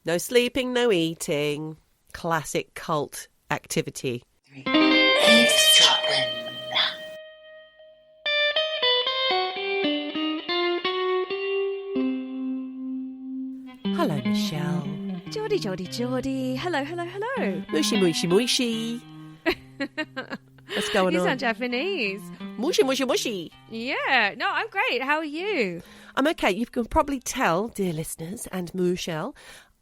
No sleeping, no eating. Classic cult activity. Eavesdroppin. Hello, Michelle. Geordie. Hello. Mushy. What's going You on? sound Japanese. Mushy. Yeah. No, I'm great. How are you? I'm okay. You can probably tell, dear listeners, and Michelle,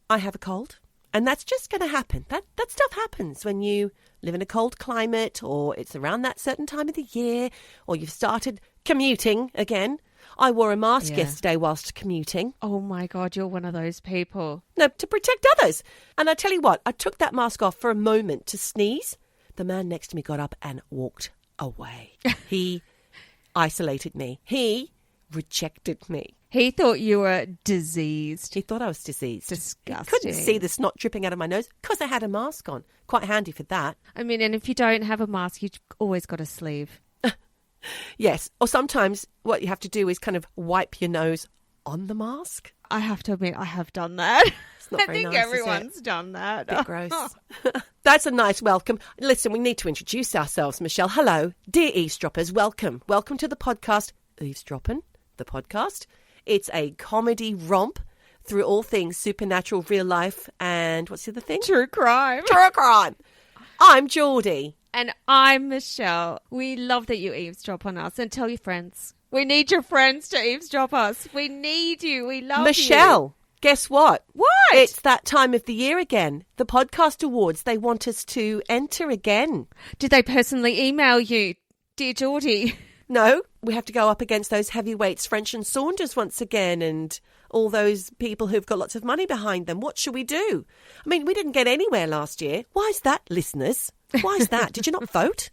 I have a cold. And that's just going to happen. That stuff happens when you live in a cold climate, or it's around that certain time of the year, or you've started commuting again. I wore a mask yesterday whilst commuting. Oh my God, you're one of those people. No, to protect others. And I tell you what, I took that mask off for a moment to sneeze. The man next to me got up and walked away. He isolated me. He rejected me. He thought you were diseased. He thought I was diseased. Disgusting. He couldn't see the snot dripping out of my nose because I had a mask on. Quite handy for that. I mean, and if you don't have a mask, you've always got a sleeve. Yes. Or sometimes what you have to do is kind of wipe your nose on the mask. I have to admit, I have done that. It's not I very think nice, everyone's done that. Bit gross. That's a nice welcome. Listen, we need to introduce ourselves, Michelle. Hello, dear eavesdroppers. Welcome. Welcome to the podcast, Eavesdroppin, the podcast. It's a comedy romp through all things supernatural, real life, and what's the other thing? True crime. True crime. I'm Geordie. And I'm Michelle. We love that you eavesdrop on us, and tell your friends. We need your friends to eavesdrop us. We need you. We love Michelle, guess what? What? It's that time of the year again. The podcast awards, they want us to enter again. Did they personally email you, dear Geordie? No, we have to go up against those heavyweights, French and Saunders once again, and all those people who've got lots of money behind them. What should we do? I mean, we didn't get anywhere last year. Why is that, listeners? Why is that? Did you not vote?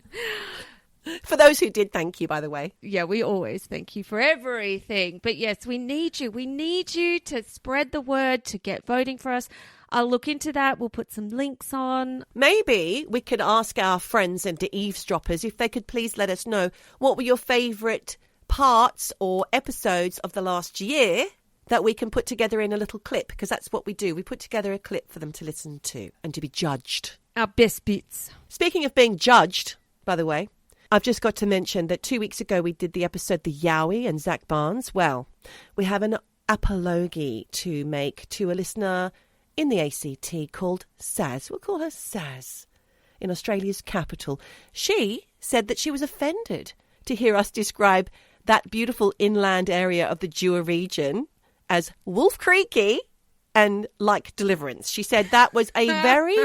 For those who did, thank you, by the way. Yeah, we always thank you for everything. But yes, we need you. We need you to spread the word, to get voting for us. I'll look into that. We'll put some links on. Maybe we could ask our friends and the eavesdroppers if they could please let us know what were your favourite parts or episodes of the last year that we can put together in a little clip, because that's what we do. We put together a clip for them to listen to and to be judged. Our best bits. Speaking of being judged, by the way, I've just got to mention that 2 weeks ago we did the episode The Yowie and Zach Barnes. Well, we have an apology to make to a listener in the ACT called Saz. We'll call her Saz, in Australia's capital. She said that she was offended to hear us describe that beautiful inland area of the Dewar region as Wolf Creeky and like Deliverance. She said that was a very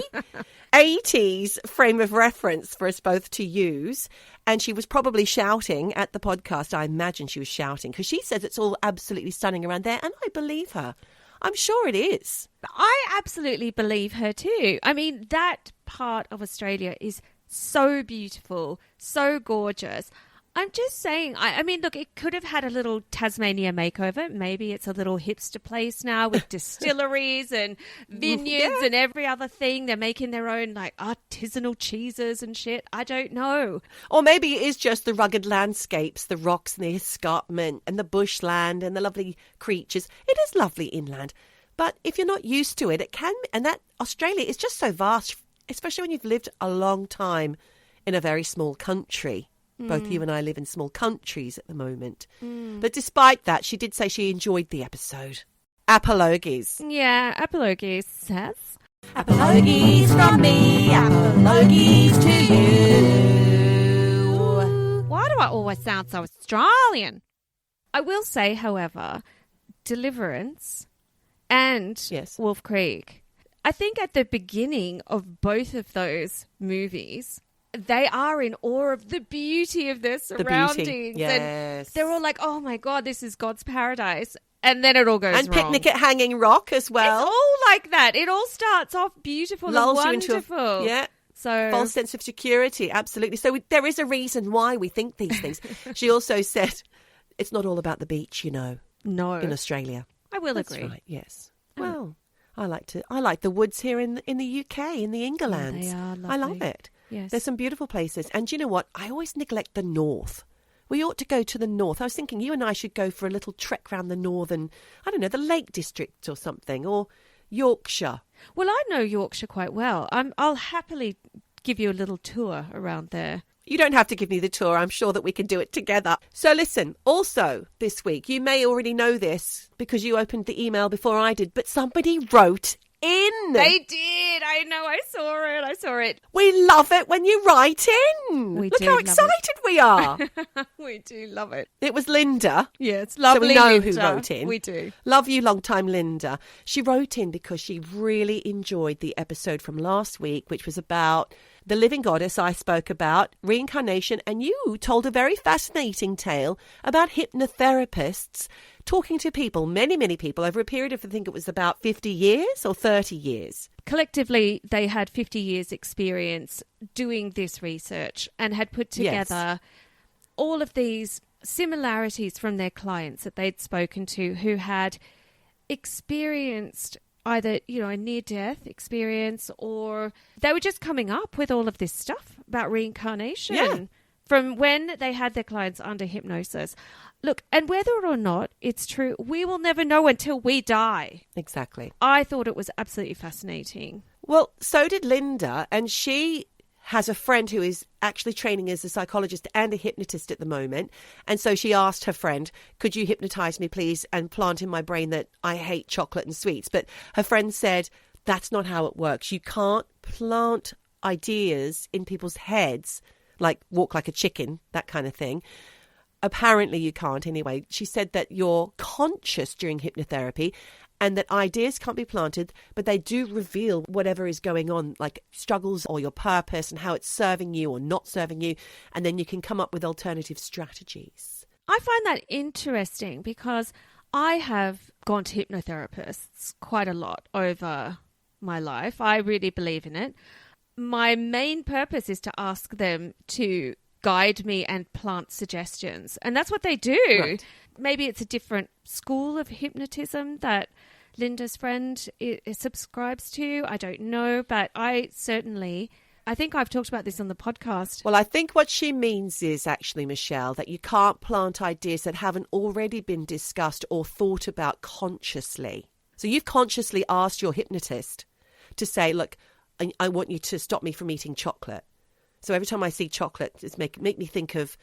80s frame of reference for us both to use. And she was probably shouting at the podcast. I imagine she was shouting because she says it's all absolutely stunning around there. And I believe her. I'm sure it is. I absolutely believe her too. I mean, that part of Australia is so beautiful, so gorgeous. I'm just saying, I mean, look, it could have had a little Tasmania makeover. Maybe it's a little hipster place now with distilleries and vineyards and every other thing. They're making their own, like, artisanal cheeses and shit. I don't know. Or maybe it is just the rugged landscapes, the rocks and the escarpment and the bushland and the lovely creatures. It is lovely inland. But if you're not used to it, it can, and that Australia is just so vast, especially when you've lived a long time in a very small country. Both you and I live in small countries at the moment. But despite that, she did say she enjoyed the episode. Apologies. Yeah, apologies, says. Apologies from me, apologies to you. Why do I always sound so Australian? I will say, however, Deliverance and Wolf Creek, I think at the beginning of both of those movies, they are in awe of the beauty of their surroundings. The beauty. Yes. And they're all like, oh my God, this is God's paradise. And then it all goes and wrong. Picnic at Hanging Rock as well. It's all like that. It all starts off beautiful Lulls and you wonderful. into a so false sense of security. Absolutely. So there is a reason why we think these things. She also said it's not all about the beach, you know. No. In Australia. I will That's agree. Right, yes. Well, I like the woods here in the UK, in the Ingerlands. They are lovely. I love it. Yes. There's some beautiful places. And you know what? I always neglect the north. We ought to go to the north. I was thinking you and I should go for a little trek around the northern, I don't know, the Lake District or something. Or Yorkshire. Well, I know Yorkshire quite well. I'll happily give you a little tour around there. You don't have to give me the tour. I'm sure that we can do it together. So listen, also this week, you may already know this because you opened the email before I did, but somebody wrote in. They did. I know. I saw it. We love it when you write in. We Look do how love excited we are. We do love it. It was Linda. Yeah, it's lovely. So we know Linda. who wrote in. We do. Love you, long time Linda. She wrote in because she really enjoyed the episode from last week, which was about the living goddess I spoke about, reincarnation, and you told a very fascinating tale about hypnotherapists talking to people, many, many people, over a period of, I think it was about 50 years or 30 years. Collectively, they had 50 years experience doing this research and had put together all of these similarities from their clients that they'd spoken to who had experienced either, a near-death experience, or they were just coming up with all of this stuff about reincarnation from when they had their clients under hypnosis. Look, and whether or not it's true, we will never know until we die. Exactly. I thought it was absolutely fascinating. Well, so did Linda, and she has a friend who is actually training as a psychologist and a hypnotist at the moment. And so she asked her friend, could you hypnotize me, please, and plant in my brain that I hate chocolate and sweets? But her friend said, that's not how it works. You can't plant ideas in people's heads, like walk like a chicken, that kind of thing. Apparently you can't anyway. She said that you're conscious during hypnotherapy and that ideas can't be planted, but they do reveal whatever is going on, like struggles or your purpose and how it's serving you or not serving you. And then you can come up with alternative strategies. I find that interesting because I have gone to hypnotherapists quite a lot over my life. I really believe in it. My main purpose is to ask them to guide me and plant suggestions. And that's what they do. Right. Maybe it's a different school of hypnotism that Linda's friend subscribes to. I don't know. But I think I've talked about this on the podcast. Well, I think what she means is actually, Michelle, that you can't plant ideas that haven't already been discussed or thought about consciously. So you've consciously asked your hypnotist to say, look, I want you to stop me from eating chocolate. So every time I see chocolate, it's make me think of,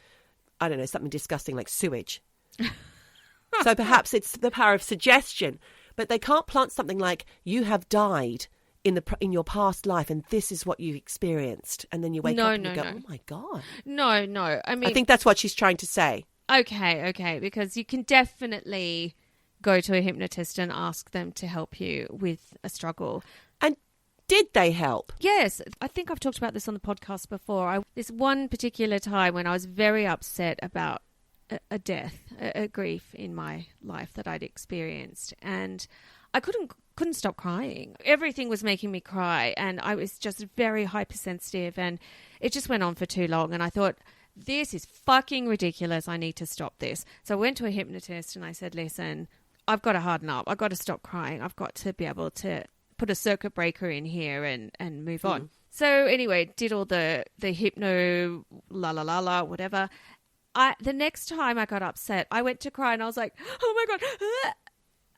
I don't know, something disgusting like sewage. So perhaps it's the power of suggestion. But they can't plant something like, you have died in your past life and this is what you experienced. And then you wake up and you go, oh my God. No. I mean, I think that's what she's trying to say. Okay. Because you can definitely go to a hypnotist and ask them to help you with a struggle. And did they help? Yes. I think I've talked about this on the podcast before. This one particular time when I was very upset about a death, a grief in my life that I'd experienced. And I couldn't stop crying. Everything was making me cry. And I was just very hypersensitive. And it just went on for too long. And I thought, this is fucking ridiculous. I need to stop this. So I went to a hypnotist and I said, listen, I've got to harden up. I've got to stop crying. I've got to be able to put a circuit breaker in here and move on. So anyway, did all the hypno, whatever. The next time I got upset, I went to cry and I was like, oh my God.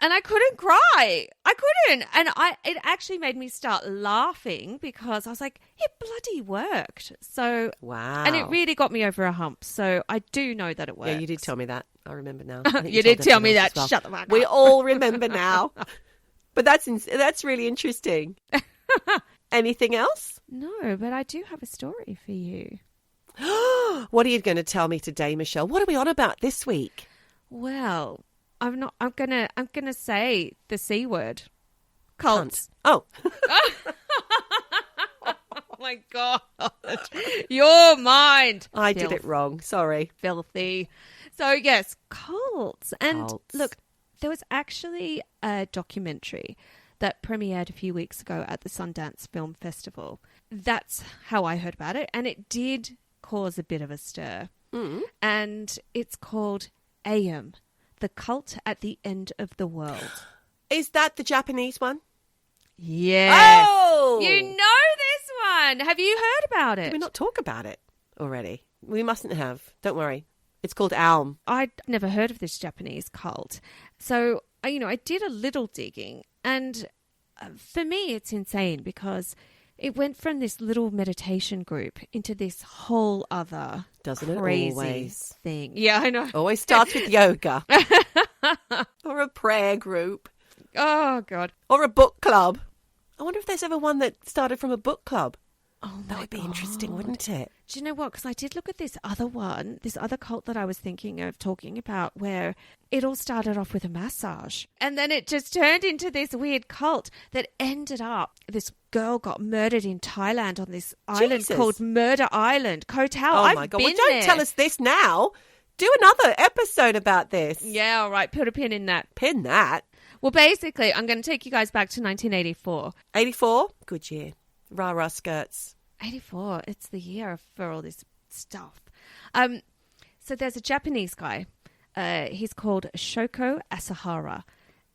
And I couldn't cry. I couldn't. And it actually made me start laughing because I was like, it bloody worked. So, wow. And it really got me over a hump. So I do know that it works. Yeah, you did tell me that. I remember now. You did tell me that. Well. Shut the fuck up. We all remember now. But that's really interesting. Anything else? No, but I do have a story for you. What are you going to tell me today, Michelle? What are we on about this week? Well, I'm gonna say the C word. Cults. Oh. Oh my God. Your mind. I did it wrong. Sorry. Filthy. So yes, cults. And Cults. look, there was actually a documentary that premiered a few weeks ago at the Sundance Film Festival. That's how I heard about it. And it did cause a bit of a stir. And it's called Aum, the cult at the end of the world. Is that the Japanese one? Yes. Oh! You know this one. Have you heard about it? Did we not talk about it already? We mustn't have. Don't worry. It's called Aum. I'd never heard of this Japanese cult. So, I did a little digging and for me, it's insane because it went from this little meditation group into this whole other Doesn't it crazy always? thing. Yeah, I know. Always starts with yoga. Or a prayer group. Oh, God. Or a book club. I wonder if there's ever one that started from a book club. Oh, That would be interesting, wouldn't it? Do you know what? Because I did look at this other cult that I was thinking of talking about where it all started off with a massage. And then it just turned into this weird cult that ended up, this girl got murdered in Thailand on this island Jesus. called Murder Island, Koh Tao. Oh, I've my God. been Well, don't there. tell us this now. Do another episode about this. Yeah, all right. Put a pin in that. Pin that. Well, basically, I'm going to take you guys back to 1984. 84? Good year. Rah-rah skirts. 84, it's the year for all this stuff. So there's a Japanese guy. He's called Shoko Asahara.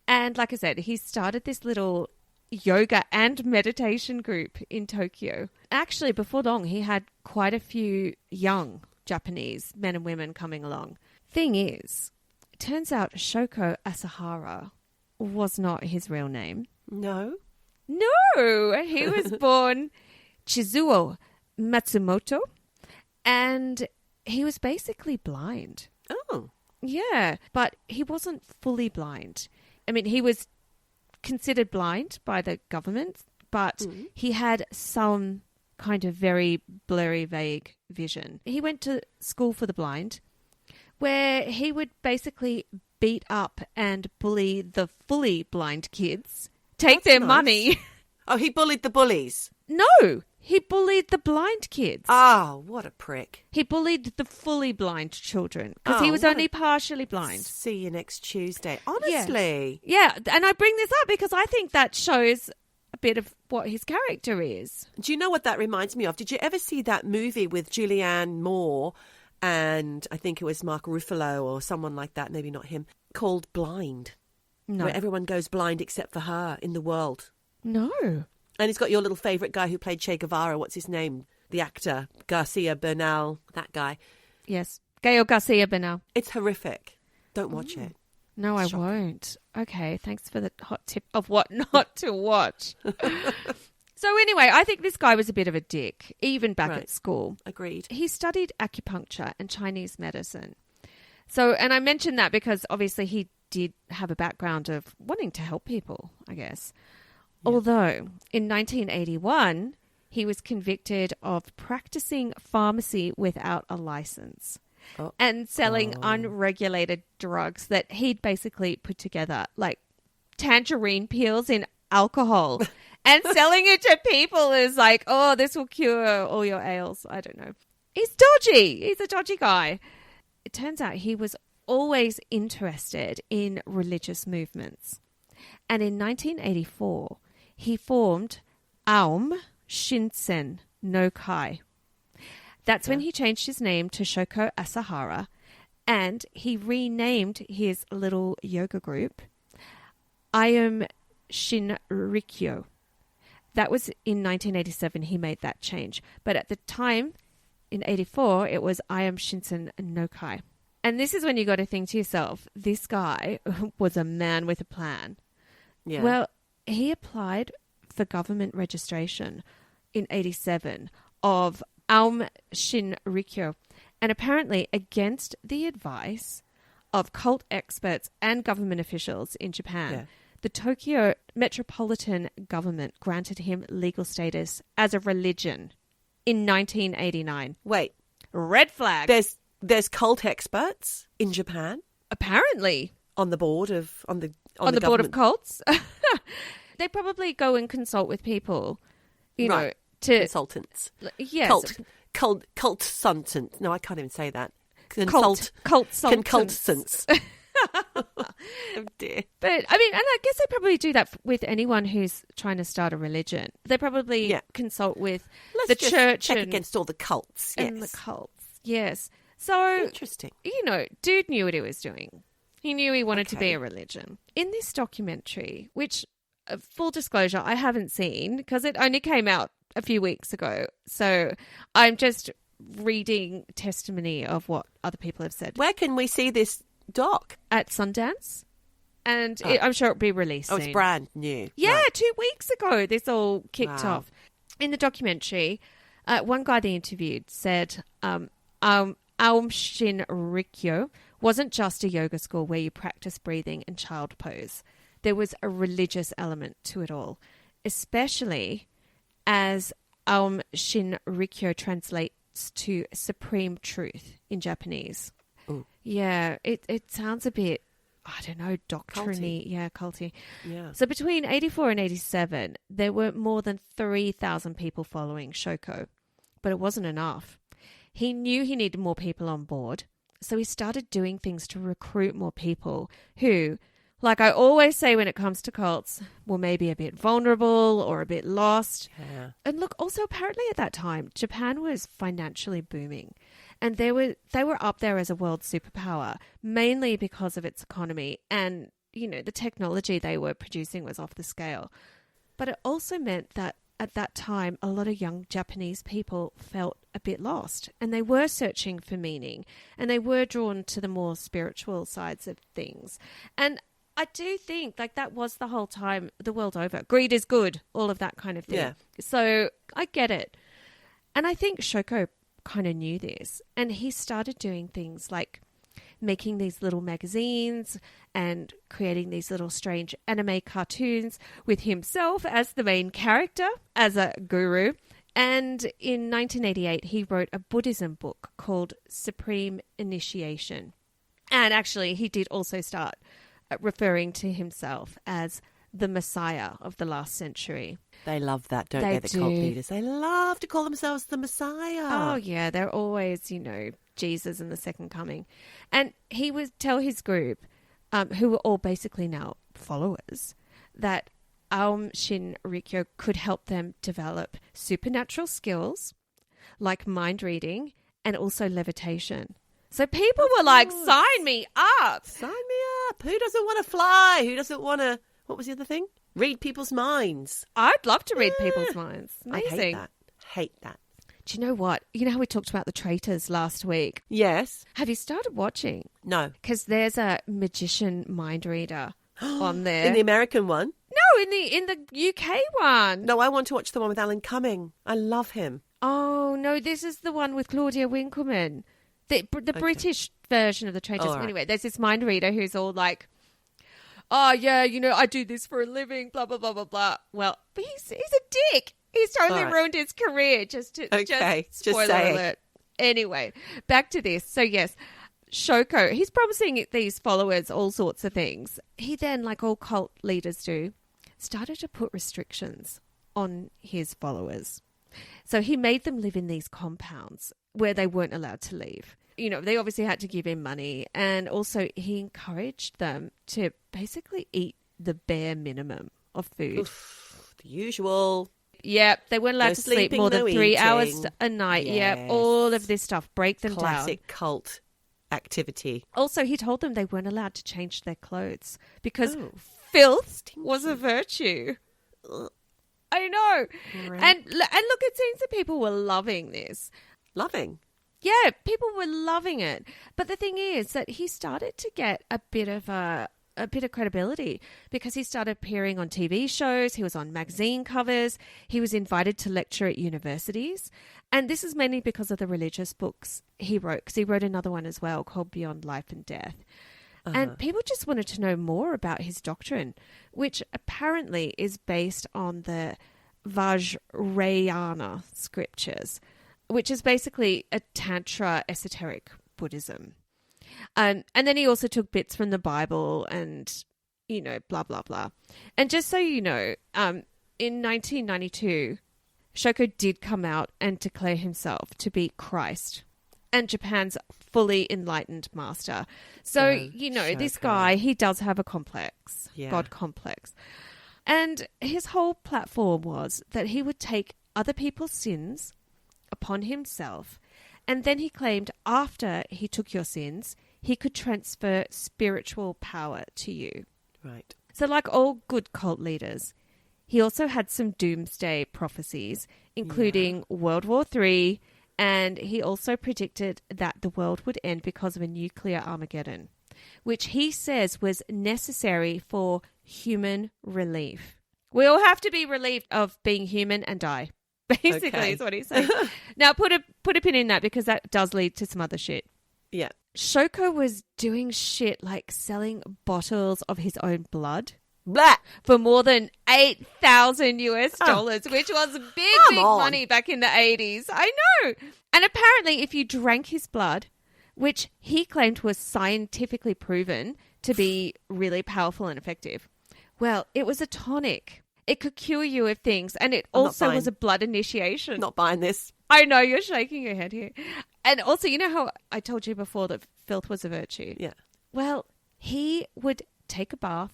And like I said, he started this little yoga and meditation group in Tokyo. Actually, before long, he had quite a few young Japanese men and women coming along. Thing is, it turns out Shoko Asahara was not his real name. No. No, he was born Chizuo Matsumoto, and he was basically blind. Oh. Yeah, but he wasn't fully blind. I mean, he was considered blind by the government, but he had some kind of very blurry, vague vision. He went to school for the blind, where he would basically beat up and bully the fully blind kids, take That's their nice. money. Oh, he bullied the bullies. No, he bullied the blind kids. Oh, what a prick. He bullied the fully blind children because Oh, he was what only partially blind. See you next Tuesday. Honestly. Yeah, and I bring this up because I think that shows a bit of what his character is. Do you know what that reminds me of? Did you ever see that movie with Julianne Moore and I think it was Mark Ruffalo or someone like that, maybe not him, called Blind? No. Where everyone goes blind except for her in the world. No. And it's got your little favourite guy who played Che Guevara. What's his name? The actor, Garcia Bernal, that guy. Yes. Gael Garcia Bernal. It's horrific. Don't watch it. No, I won't. Okay, thanks for the hot tip of what not to watch. So anyway, I think this guy was a bit of a dick, even back Right. at school. Agreed. He studied acupuncture and Chinese medicine. So, and I mentioned that because obviously he did have a background of wanting to help people, I guess. Yeah. Although in 1981, he was convicted of practicing pharmacy without a license and selling unregulated drugs that he'd basically put together, like tangerine peels in alcohol. And selling it to people is like, oh, this will cure all your ails. I don't know. He's dodgy. He's a dodgy guy. It turns out he was always interested in religious movements. And in 1984, he formed Aum Shinrikyo. That's when he changed his name to Shoko Asahara, and he renamed his little yoga group Aum Shinrikyo. That was in 1987 he made that change. But at the time, in 84, it was Aum Shinrikyo. And this is when you got to think to yourself, this guy was a man with a plan. Yeah. Well, he applied for government registration in 87 of Aum Shinrikyo. And apparently, against the advice of cult experts and government officials in Japan, the Tokyo Metropolitan Government granted him legal status as a religion in 1989. Wait. Red flag. There's cult experts in Japan Apparently. on the board of on the board of government- cults. They probably go and consult with people, you know, Right. to consultants. yes, Cult consultant. No, I can't even say that. cult Consultants. Oh dear. But I mean, and I guess they probably do that with anyone who's trying to start a religion. They probably consult with Let's the just church check and, against all the cults. Yes. and the cults. Yes. So, Interesting. you know, dude knew what he was doing. He knew he wanted to be Okay. a religion. In this documentary, which, full disclosure, I haven't seen because it only came out a few weeks ago. So I'm just reading testimony of what other people have said. Where can we see this doc? At Sundance. And I'm sure it'll be released soon. It's brand new. Yeah, Right. 2 weeks ago this all kicked Wow. off. In the documentary, one guy they interviewed said Aum Shinrikyo wasn't just a yoga school where you practice breathing and child pose. There was a religious element to it all, especially as Aum Shinrikyo translates to supreme truth in Japanese. Ooh. Yeah, it sounds a bit, I don't know, doctrine-y. Culty. Yeah, culty. Yeah. So between 84 and 87, there were more than 3,000 people following Shoko, but it wasn't enough. He knew he needed more people on board, so he started doing things to recruit more people who, like I always say when it comes to cults, were maybe a bit vulnerable or a bit lost. Yeah. And look, also apparently at that time, Japan was financially booming. And they were up there as a world superpower, mainly because of its economy. And, you know, the technology they were producing was off the scale. But it also meant that at that time, a lot of young Japanese people felt a bit lost. And they were searching for meaning. And they were drawn to the more spiritual sides of things. And I do think, like, that was the whole time, the world over. Greed is good, all of that kind of thing. Yeah. So I get it. And I think Shoko kind of knew this, and he started doing things like making these little magazines and creating these little strange anime cartoons with himself as the main character, as a guru. And in 1988 he wrote a Buddhism book called Supreme Initiation. And actually he did also start referring to himself as the Messiah of the last century. They love that, don't They they, the cult do. leaders? They love to call themselves the Messiah. Oh, yeah. They're always, you know, Jesus and the second coming. And he would tell his group, who were all basically now followers, that Aum Shinrikyo could help them develop supernatural skills like mind reading and also levitation. So people were like, sign me up. Sign me up. Who doesn't want to fly? Who doesn't want to, what was the other thing? Read people's minds. I'd love to read people's minds. I Amazing. hate that. Hate that. Do you know what? You know how we talked about the traitors last week? Yes. Have you started watching? No. Because there's a magician mind reader on there. In the American one? No, in the UK one. No, I want to watch the one with Alan Cumming. I love him. Oh, no, this is the one with Claudia Winkleman. The British version of the traitors. Oh, all right. Anyway, there's this mind reader who's all like, oh, yeah, you know, I do this for a living, blah, blah, blah, blah, blah. Well, but he's a dick. He's totally All right. ruined his career. Just spoiler say it. alert. Anyway, back to this. So, yes, Shoko, he's promising these followers all sorts of things. He then, like all cult leaders do, started to put restrictions on his followers. So he made them live in these compounds where they weren't allowed to leave. You know, they obviously had to give him money, and also he encouraged them to basically eat the bare minimum of food. Oof, the usual. Yep, they weren't allowed No to sleep sleeping, more than no 3 hours eating. a night. Yes. Yep, all of this stuff. Break them down. Classic cult activity. Also, he told them they weren't allowed to change their clothes because Oh. filth was a virtue. I know. Right. And look, it seems that people were loving this. Loving. Yeah, people were loving it. But the thing is that he started to get a bit of credibility because he started appearing on TV shows. He was on magazine covers. He was invited to lecture at universities. And this is mainly because of the religious books he wrote, because he wrote another one as well called Beyond Life and Death. And people just wanted to know more about his doctrine, which apparently is based on the Vajrayana scriptures, which is basically a Tantra esoteric Buddhism. And then he also took bits from the Bible and, you know, blah, blah, blah. And just so you know, in 1992, Shoko did come out and declare himself to be Christ and Japan's fully enlightened master. So, you know, this Shoko. guy, he does have a complex, Yeah. God complex. And his whole platform was that he would take other people's sins upon himself, and then he claimed after he took your sins, he could transfer spiritual power to you. Right. So like all good cult leaders, he also had some doomsday prophecies, including World War III, and he also predicted that the world would end because of a nuclear Armageddon. which he says was necessary for human relief. We all have to be relieved of being human and die, basically, Okay. is what he's saying. Now, put a pin in that because that does lead to some other shit. Yeah. Shoko was doing shit like selling bottles of his own blood Blah. for more than $8,000, which was big on. money back in the 80s. I know. And apparently, if you drank his blood, which he claimed was scientifically proven to be really powerful and effective, well, it was a tonic. It could cure you of things, and it I'm not also buying. was a blood initiation. Not buying this. I know, you're shaking your head here. And also, you know how I told you before that filth was a virtue? Yeah. Well, he would take a bath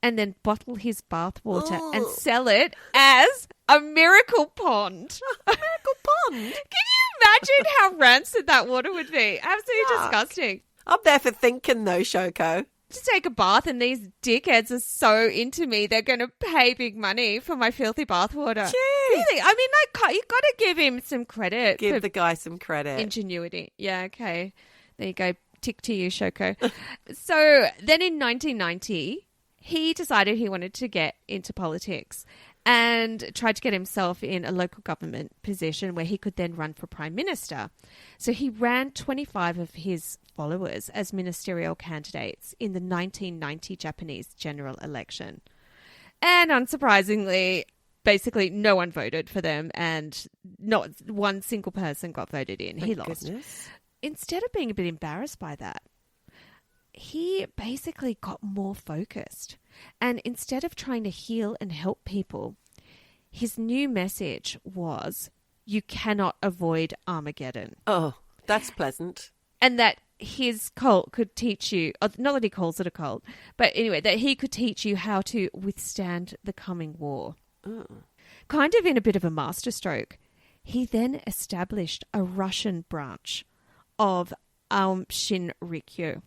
and then bottle his bath water and Ugh. sell it as a miracle pond. Miracle pond. Can you imagine how rancid that water would be? Absolutely Yuck. disgusting. I'm there for thinking, though, Shoko. To take a bath, and these dickheads are so into me, they're going to pay big money for my filthy bath water. Jeez. Really? I mean, like, you got to give him some credit Give for the guy some credit. ingenuity. Yeah, okay. There you go. Tick to you, Shoko. So then in 1990, he decided he wanted to get into politics and tried to get himself in a local government position where he could then run for prime minister. So he ran 25 of his followers as ministerial candidates in the 1990 Japanese general election. And unsurprisingly, basically no one voted for them and not one single person got voted in. He Thank lost. goodness. Instead of being a bit embarrassed by that, he basically got more focused. And instead of trying to heal and help people, his new message was, you cannot avoid Armageddon. Oh, that's pleasant. And that his cult could teach you, not that he calls it a cult, but anyway, that he could teach you how to withstand the coming war. Oh. Kind of in a bit of a masterstroke, he then established a Russian branch of Aum Shinrikyo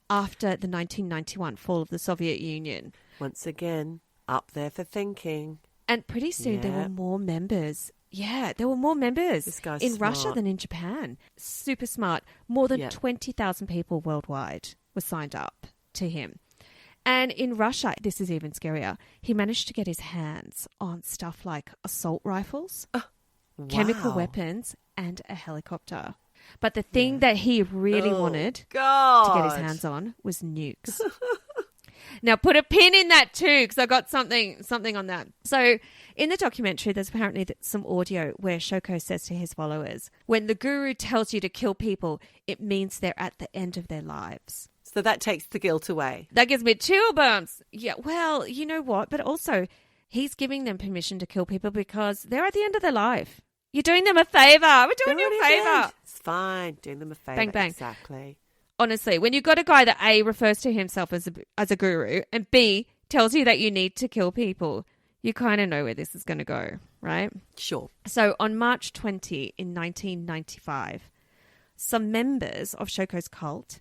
after the 1991 fall of the Soviet Union. Once again, up there for thinking. And pretty soon there Yeah. were more members. Yeah, there were more members This guy's in Russia smart. than in Japan. Super smart. More than Yeah. 20,000 people worldwide were signed up to him. And in Russia, this is even scarier, he managed to get his hands on stuff like assault rifles, chemical Wow. weapons, and a helicopter. But the thing that he really Oh, wanted God. to get his hands on was nukes. Now, put a pin in that too, because I got something on that. So in the documentary, there's apparently some audio where Shoko says to his followers, when the guru tells you to kill people, it means they're at the end of their lives. So that takes the guilt away. That gives me chill bumps. Yeah, well, you know what? But also, he's giving them permission to kill people because they're at the end of their life. You're doing them a favour. We're doing you a favour. It's fine. Doing them a favour. Bang, bang. Exactly. Honestly, when you've got a guy that A, refers to himself as a guru, and B, tells you that you need to kill people, you kind of know where this is going to go, right? Sure. So on March 20 in 1995, some members of Shoko's cult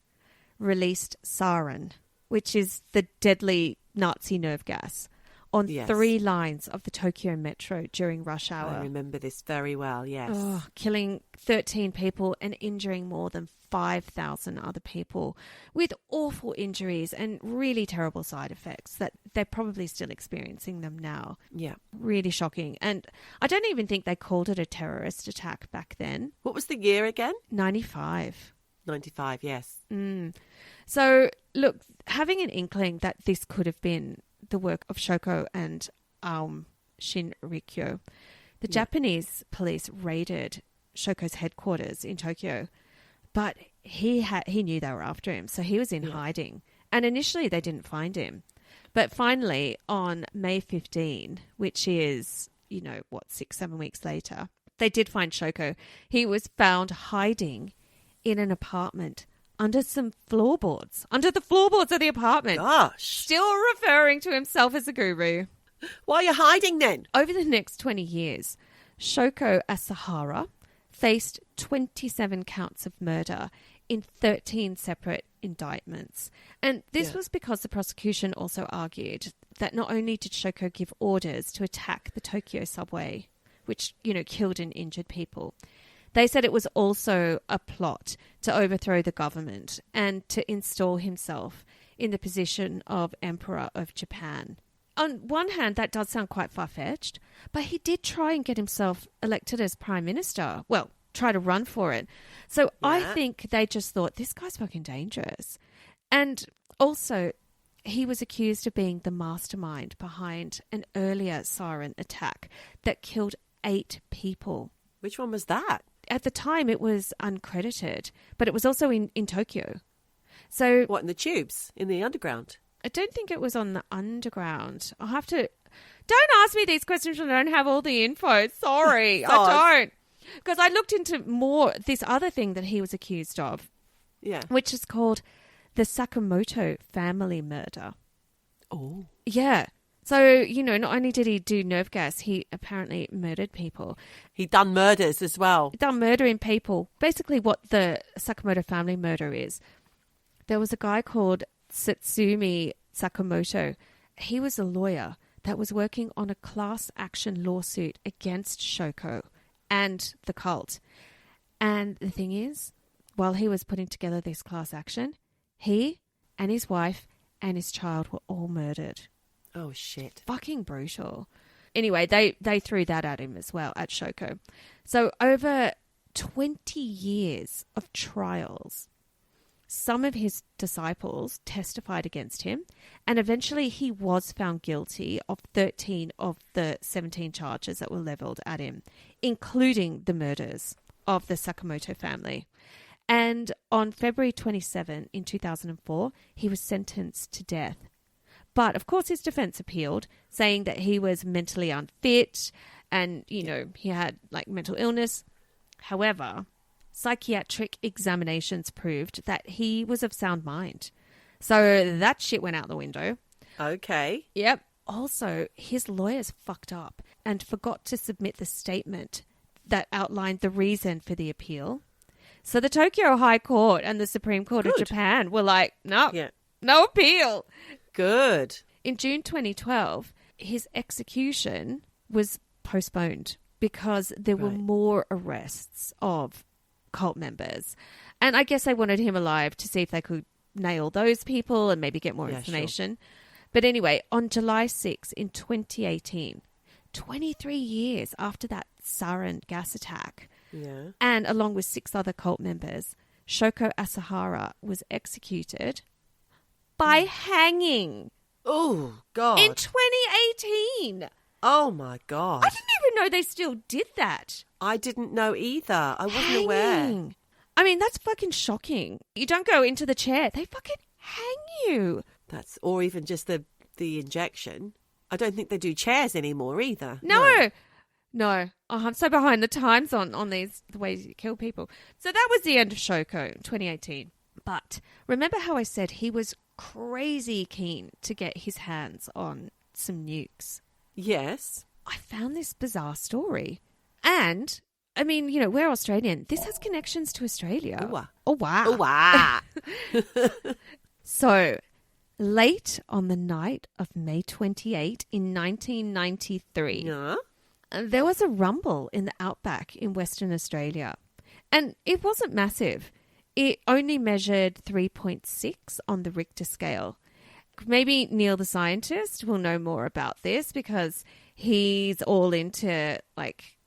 released sarin, which is the deadly Nazi nerve gas, on Yes. 3 lines of the Tokyo metro during rush I hour. remember this very well, yes. Oh, killing 13 people and injuring more than 5,000 other people with awful injuries and really terrible side effects that they're probably still experiencing them now. Yeah. Really shocking. And I don't even think they called it a terrorist attack back then. What was the year again? 95. 95, yes. So, look, having an inkling that this could have been the work of Shoko and Aum Shinrikyo, the Japanese police raided Shoko's headquarters in Tokyo, but he knew they were after him, so he was in hiding. And initially they didn't find him. But finally, on May 15, which is, 6-7 weeks later, they did find Shoko. He was found hiding in an apartment under some floorboards, under the floorboards of the apartment. Gosh. Still referring to himself as a guru. Why are you hiding then? Over the next 20 years, Shoko Asahara faced 27 counts of murder in 13 separate indictments. And this was because the prosecution also argued that not only did Shoko give orders to attack the Tokyo subway, which, killed and injured people, They said it was also a plot to overthrow the government and to install himself in the position of Emperor of Japan. On one hand, that does sound quite far-fetched, but he did try and get himself elected as Prime Minister. Well, try to run for it. So I think they just thought, this guy's fucking dangerous. And also, he was accused of being the mastermind behind an earlier sarin attack that killed 8 people. Which one was that? At the time, it was uncredited, but it was also in Tokyo. So What, in the tubes? In the underground? I don't think it was on the underground. I'll have to... Don't ask me these questions when I don't have all the info. Sorry, I don't. Because I looked into more this other thing that he was accused of. Yeah. Which is called the Sakamoto family murder. Oh. Yeah. So, not only did he do nerve gas, he apparently murdered people. He done murders as well. Done murdering people. Basically what the Sakamoto family murder is. There was a guy called Satsumi Sakamoto. He was a lawyer that was working on a class action lawsuit against Shoko and the cult. And the thing is, while he was putting together this class action, he and his wife and his child were all murdered. Oh, shit. Fucking brutal. Anyway, they threw that at him as well, at Shoko. So over 20 years of trials, some of his disciples testified against him, and eventually he was found guilty of 13 of the 17 charges that were levelled at him, including the murders of the Sakamoto family. And on February 27 in 2004, he was sentenced to death. But, of course, his defence appealed, saying that he was mentally unfit and, he had, mental illness. However, psychiatric examinations proved that he was of sound mind. So that shit went out the window. Okay. Yep. Also, his lawyers fucked up and forgot to submit the statement that outlined the reason for the appeal. So the Tokyo High Court and the Supreme Court of Japan were like, no, no appeal. Good. In June 2012, his execution was postponed because there were more arrests of cult members. And I guess they wanted him alive to see if they could nail those people and maybe get more information. Sure. But anyway, on July 6 in 2018, 23 years after that sarin gas attack, and along with 6 other cult members, Shoko Asahara was executed by hanging. Oh, God. In 2018. Oh, my God. I didn't even know they still did that. I didn't know either. I wasn't aware. I mean, that's fucking shocking. You don't go into the chair. They fucking hang you. Or even just the injection. I don't think they do chairs anymore either. No. Oh, I'm so behind the times on the ways you kill people. So that was the end of Shoko in 2018. But remember how I said he was crazy keen to get his hands on some nukes? Yes. I found this bizarre story. And, I mean, we're Australian. This has connections to Australia. Oh, wow. So, late on the night of May 28 in 1993, there was a rumble in the outback in Western Australia. And it wasn't massive. It only measured 3.6 on the Richter scale. Maybe Neil the scientist will know more about this because he's all into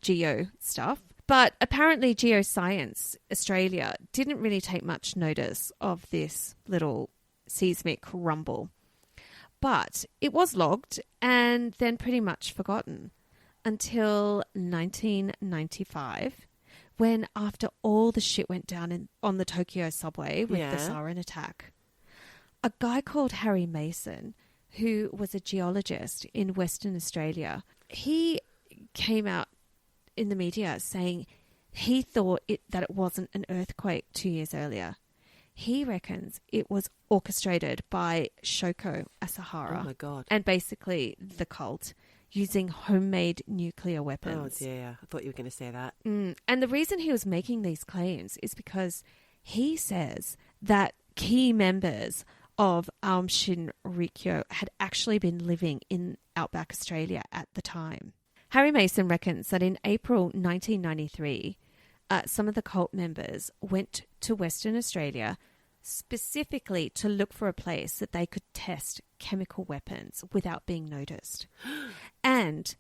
geo stuff. But apparently Geoscience Australia didn't really take much notice of this little seismic rumble. But it was logged and then pretty much forgotten until 1995. When, after all the shit went down on the Tokyo subway with the sarin attack, a guy called Harry Mason, who was a geologist in Western Australia, he came out in the media saying he thought that it wasn't an earthquake 2 years earlier. He reckons it was orchestrated by Shoko Asahara. Oh, my God. And basically the cult, using homemade nuclear weapons. Oh, dear. I thought you were going to say that. And the reason he was making these claims is because he says that key members of Aum Shinrikyo had actually been living in outback Australia at the time. Harry Mason reckons that in April 1993, some of the cult members went to Western Australia specifically to look for a place that they could test chemical weapons without being noticed. And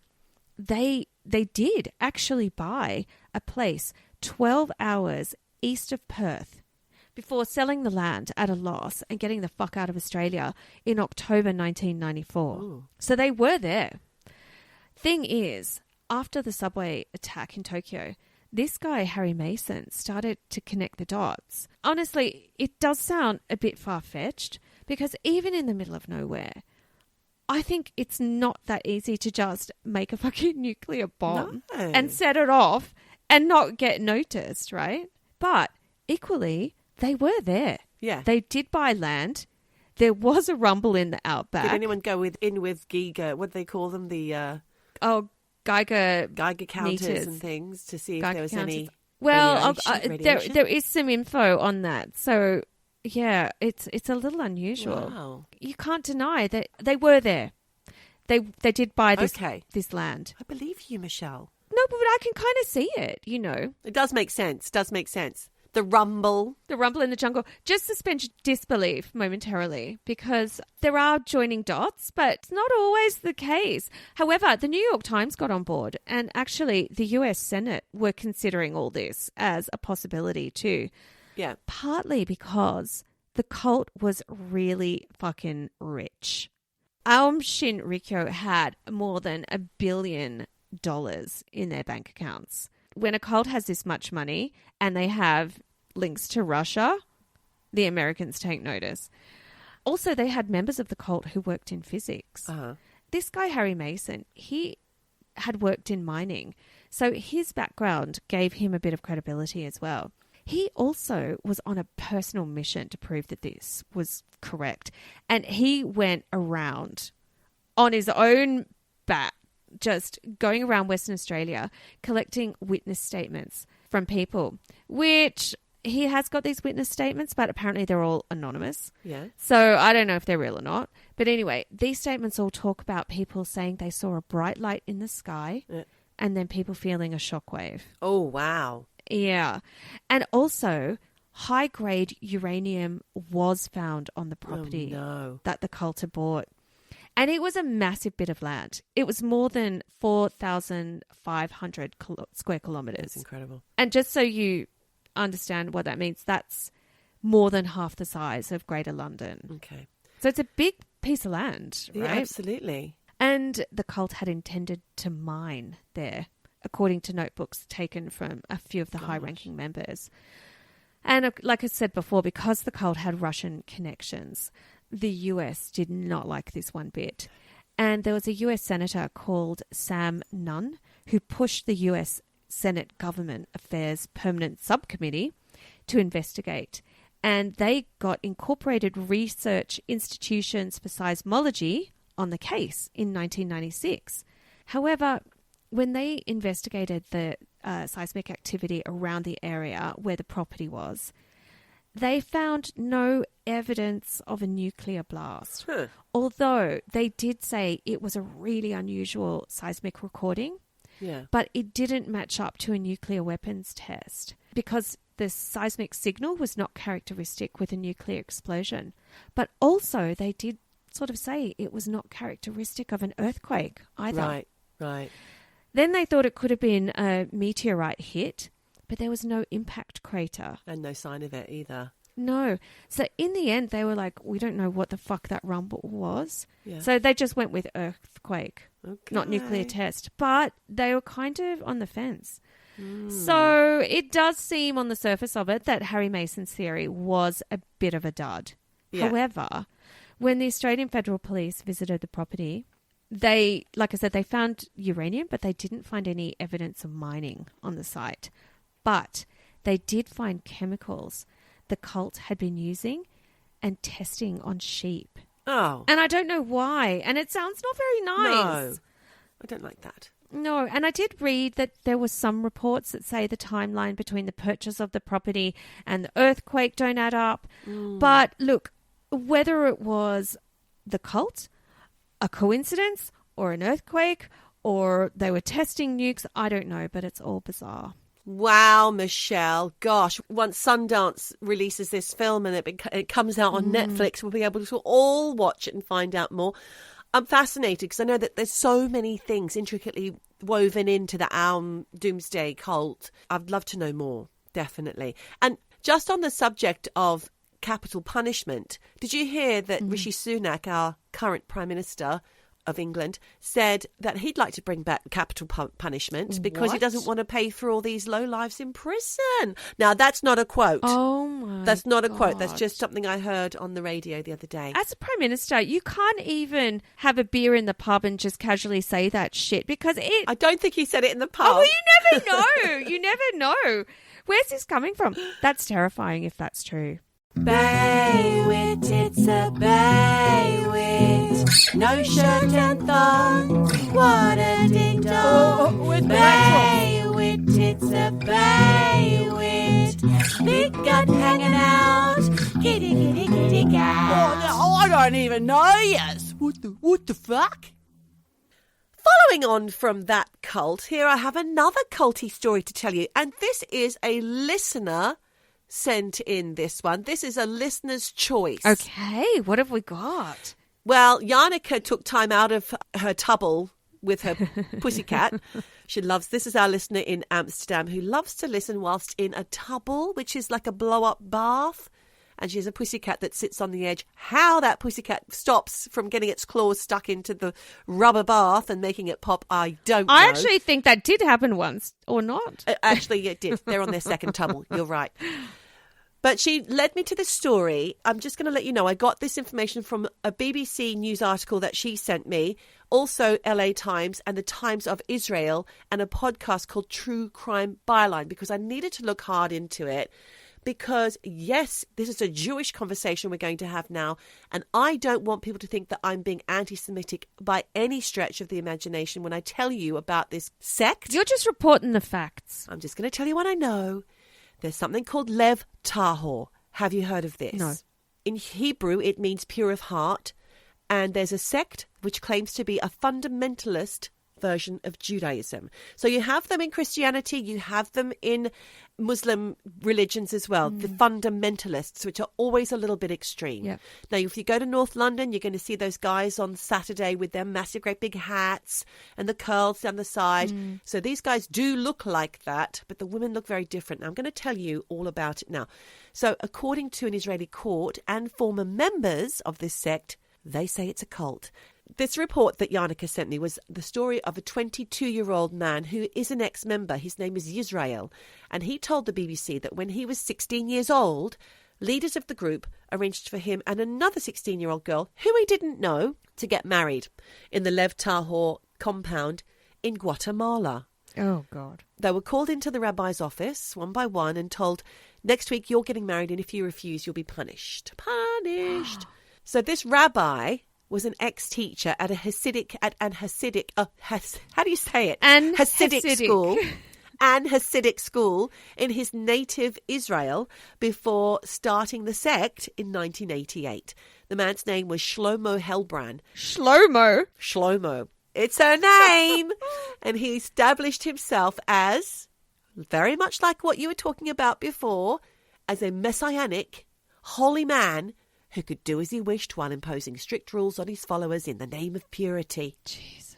they did actually buy a place 12 hours east of Perth before selling the land at a loss and getting the fuck out of Australia in October 1994. Ooh. So they were there. Thing is, after the subway attack in Tokyo, this guy, Harry Mason, started to connect the dots. Honestly, it does sound a bit far-fetched because even in the middle of nowhere, I think it's not that easy to just make a fucking nuclear bomb and set it off and not get noticed, right? But equally, they were there. Yeah. They did buy land. There was a rumble in the outback. Did anyone go in with Giga? What do they call them? The Geiger counters meters and things to see if Geiger there was counters. any. Well, radiation? there is some info on that. So yeah, it's a little unusual. Wow. You can't deny that they were there. They did buy this land. I believe you, Michelle. No, but I can kind of see it. You know, It does make sense. Does make sense. The rumble. the rumble in the jungle. Just suspend your disbelief momentarily because there are joining dots, but it's not always the case. However, the New York Times got on board and actually the US Senate were considering all this as a possibility too. Yeah. Partly because the cult was really fucking rich. Aum Shinrikyo had more than $1 billion in their bank accounts. When a cult has this much money and they have links to Russia, the Americans take notice. Also, they had members of the cult who worked in physics. Uh-huh. This guy, Harry Mason, he had worked in mining. So his background gave him a bit of credibility as well. He also was on a personal mission to prove that this was correct. And he went around on his own bat, just going around Western Australia, collecting witness statements from people, which he has got these witness statements, but apparently they're all anonymous. Yeah. So I don't know if they're real or not. But anyway, these statements all talk about people saying they saw a bright light in the sky and then people feeling a shockwave. Oh, wow. Yeah. And also, high-grade uranium was found on the property that the cult had bought. And it was a massive bit of land. It was more than 4,500 square kilometres. That's incredible. And just so you understand what that means, that's more than half the size of Greater London. Okay. So it's a big piece of land, right? Yeah, absolutely. And the cult had intended to mine there, according to notebooks taken from a few of the high-ranking members. And like I said before, because the cult had Russian connections, the US did not like this one bit. And there was a US senator called Sam Nunn who pushed the US Senate Government Affairs Permanent Subcommittee to investigate. And they got Incorporated Research Institutions for Seismology on the case in 1996. However, when they investigated the seismic activity around the area where the property was, they found no evidence of a nuclear blast. Although they did say it was a really unusual seismic recording, but it didn't match up to a nuclear weapons test because the seismic signal was not characteristic with a nuclear explosion. But also they did sort of say it was not characteristic of an earthquake either. Right. Then they thought it could have been a meteorite hit, but there was no impact crater. And no sign of it either. No. So in the end, they were like, we don't know what the fuck that rumble was. Yeah. So they just went with earthquake, not nuclear test. But they were kind of on the fence. So it does seem on the surface of it that Harry Mason's theory was a bit of a dud. Yeah. However, when the Australian Federal Police visited the property, they, like I said, they found uranium, but they didn't find any evidence of mining on the site. But they did find chemicals the cult had been using and testing on sheep. Oh. And I don't know why. And it sounds not very nice. No. I don't like that. No, and I did read that there were some reports that say the timeline between the purchase of the property and the earthquake don't add up. But look, whether it was the cult, a coincidence, or an earthquake, or they were testing nukes, I don't know, but it's all bizarre. Wow, Michelle. Gosh, once Sundance releases this film and it comes out on Netflix, we'll be able to all watch it and find out more. I'm fascinated because I know that there's so many things intricately woven into the Aum doomsday cult. I'd love to know more, definitely. And just on the subject of capital punishment, did you hear that Rishi Sunak, our current Prime Minister of England, said that he'd like to bring back capital punishment because he doesn't want to pay for all these lowlives in prison? Now, that's not a quote. Oh, my That's not a quote. That's God. just something I heard on the radio the other day. As a Prime Minister, you can't even have a beer in the pub and just casually say that shit because it... I don't think he said it in the pub. Oh, well, you never know. You never know. Where's this coming from? That's terrifying if that's true. Baywit, it's a baywit. No shirt and thong. What a ding dong. Baywit, it's a baywit. Big gut hanging out. Kitty, kitty, kitty, cat. Oh, I don't even know, yes. What the fuck? Following on from that cult, here I have another culty story to tell you. And this is a listener sent in this one. This is a listener's choice. Okay, what have we got? Well, Yannicka took time out of her tubble with her pussycat. She loves, this is our listener in Amsterdam who loves to listen whilst in a tubble, which is like a blow-up bath. And she has a pussycat that sits on the edge. How that pussycat stops from getting its claws stuck into the rubber bath and making it pop, I don't know. I actually think that did happen once, or not. Actually, it did. They're on their second tubble. You're right. But she led me to the story. I'm just going to let you know, I got this information from a BBC news article that she sent me, also LA Times and the Times of Israel, and a podcast called True Crime Byline, because I needed to look hard into it. Because, yes, this is a Jewish conversation we're going to have now, and I don't want people to think that I'm being anti-Semitic by any stretch of the imagination when I tell you about this sect. You're just reporting the facts. I'm just going to tell you what I know. There's something called Lev Tahor. Have you heard of this? No. In Hebrew, it means pure of heart, and there's a sect which claims to be a fundamentalist version of Judaism. So you have them in Christianity, you have them in Muslim religions as well, the fundamentalists, which are always a little bit extreme. Yep. Now, if you go to North London, you're going to see those guys on Saturday with their massive, great big hats and the curls down the side. So these guys do look like that, but the women look very different. Now, I'm going to tell you all about it now. So according to an Israeli court and former members of this sect, they say it's a cult. This report that Yannicka sent me was the story of a 22-year-old man who is an ex-member. His name is Yisrael. And he told the BBC that when he was 16 years old, leaders of the group arranged for him and another 16-year-old girl, who he didn't know, to get married in the Lev Tahor compound in Guatemala. Oh, God. They were called into the rabbi's office one by one and told, next week you're getting married, and if you refuse, you'll be punished. Punished. So this rabbi was an ex-teacher at how do you say it? Hasidic school. An Hasidic school in his native Israel before starting the sect in 1988. The man's name was Shlomo Helbrand. Shlomo. It's her name. And he established himself as, very much like what you were talking about before, as a messianic, holy man who could do as he wished while imposing strict rules on his followers in the name of purity. Jesus.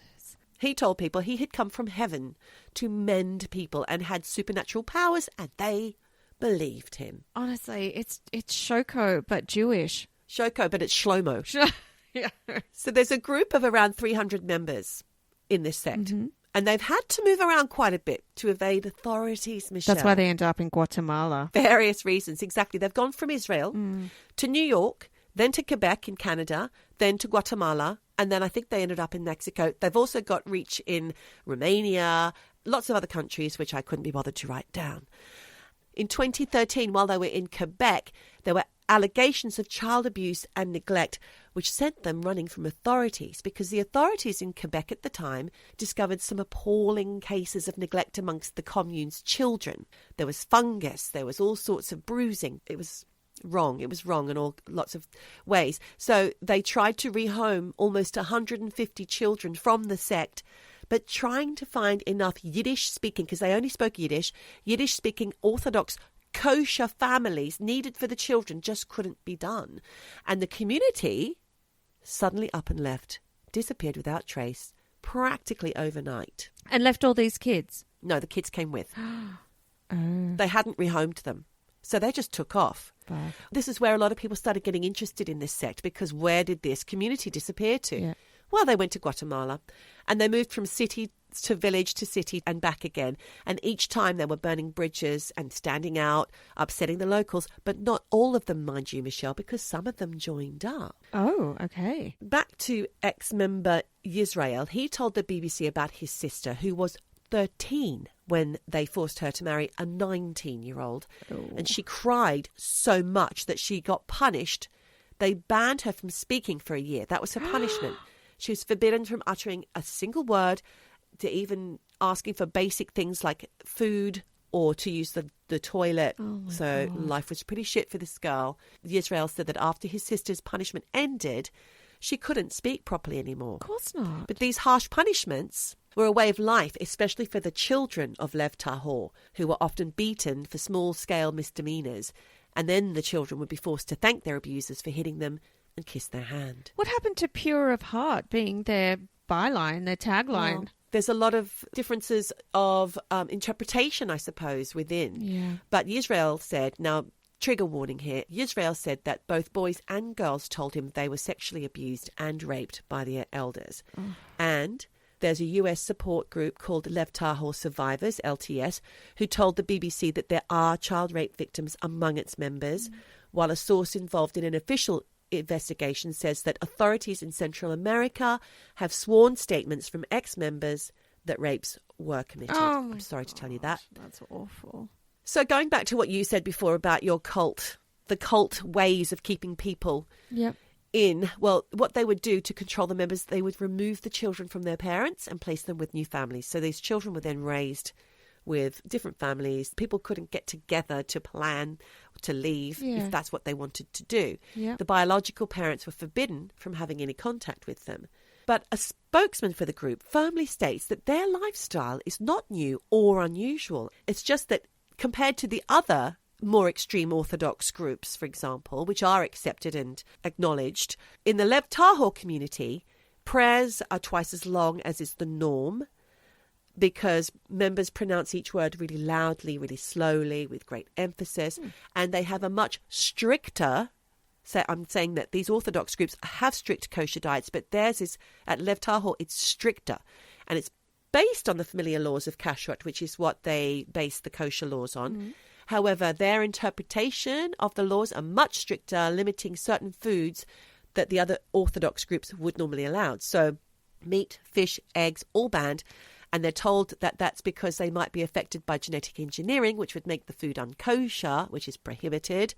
He told people he had come from heaven to mend people and had supernatural powers, and they believed him. Honestly, it's Shoko, but Jewish. Shoko, but it's Shlomo. Yeah. So there's a group of around 300 members in this sect. And they've had to move around quite a bit to evade authorities, Michelle. That's why they end up in Guatemala. Various reasons, exactly. They've gone from Israel to New York, then to Quebec in Canada, then to Guatemala, and then I think they ended up in Mexico. They've also got reach in Romania, lots of other countries, which I couldn't be bothered to write down. In 2013, while they were in Quebec, there were allegations of child abuse and neglect, which sent them running from authorities because the authorities in Quebec at the time discovered some appalling cases of neglect amongst the commune's children. There was fungus, there was all sorts of bruising. It was wrong in lots of ways. So they tried to rehome almost 150 children from the sect, but trying to find enough Yiddish-speaking, because they only spoke Yiddish-speaking Orthodox kosher families needed for the children just couldn't be done. And the community suddenly up and left, disappeared without trace, practically overnight. And left all these kids? No, the kids came with. Oh. They hadn't rehomed them. So they just took off. Bad. This is where a lot of people started getting interested in this sect, because where did this community disappear to? Yeah. Well, they went to Guatemala, and they moved from city to village to city and back again. And each time they were burning bridges and standing out, upsetting the locals, but not all of them, mind you, Michelle, because some of them joined up. Oh, okay. Back to ex-member Yisrael, he told the BBC about his sister, who was 13 when they forced her to marry a 19-year-old. Oh. And she cried so much that she got punished. They banned her from speaking for a year. That was her punishment. She was forbidden from uttering a single word, to even asking for basic things like food or to use the toilet. Oh my So God. life was pretty shit for this girl. Yisrael said that after his sister's punishment ended, she couldn't speak properly anymore. Of course not. But these harsh punishments were a way of life, especially for the children of Lev Tahor, who were often beaten for small-scale misdemeanours. And then the children would be forced to thank their abusers for hitting them and kiss their hand. What happened to Pure of Heart being their byline, their tagline? Well, there's a lot of differences of interpretation, I suppose, within. Yeah. But Yisrael said, now, trigger warning here, Yisrael said that both boys and girls told him they were sexually abused and raped by their elders. Oh. And there's a US support group called Lev Tahor Survivors, LTS, who told the BBC that there are child rape victims among its members, while a source involved in an official investigation says that authorities in Central America have sworn statements from ex-members that rapes were committed. Oh my I'm sorry to tell you that. That's awful. So going back to what you said before about your cult, the cult ways of keeping people Yep. in, well, what they would do to control the members, they would remove the children from their parents and place them with new families. So these children were then raised with different families. People couldn't get together to plan to leave Yeah. if that's what they wanted to do. Yeah. The biological parents were forbidden from having any contact with them. But a spokesman for the group firmly states that their lifestyle is not new or unusual. It's just that compared to the other more extreme Orthodox groups, for example, which are accepted and acknowledged, in the Lev Tahor community, prayers are twice as long as is the norm, because members pronounce each word really loudly, really slowly, with great emphasis, and they have a much stricter, so I'm saying that these Orthodox groups have strict kosher diets, but theirs is, at Lev Tahor, it's stricter, and it's based on the familiar laws of kashrut, which is what they base the kosher laws on. However, their interpretation of the laws are much stricter, limiting certain foods that the other Orthodox groups would normally allow. So meat, fish, eggs, all banned. And they're told that that's because they might be affected by genetic engineering, which would make the food unkosher, which is prohibited.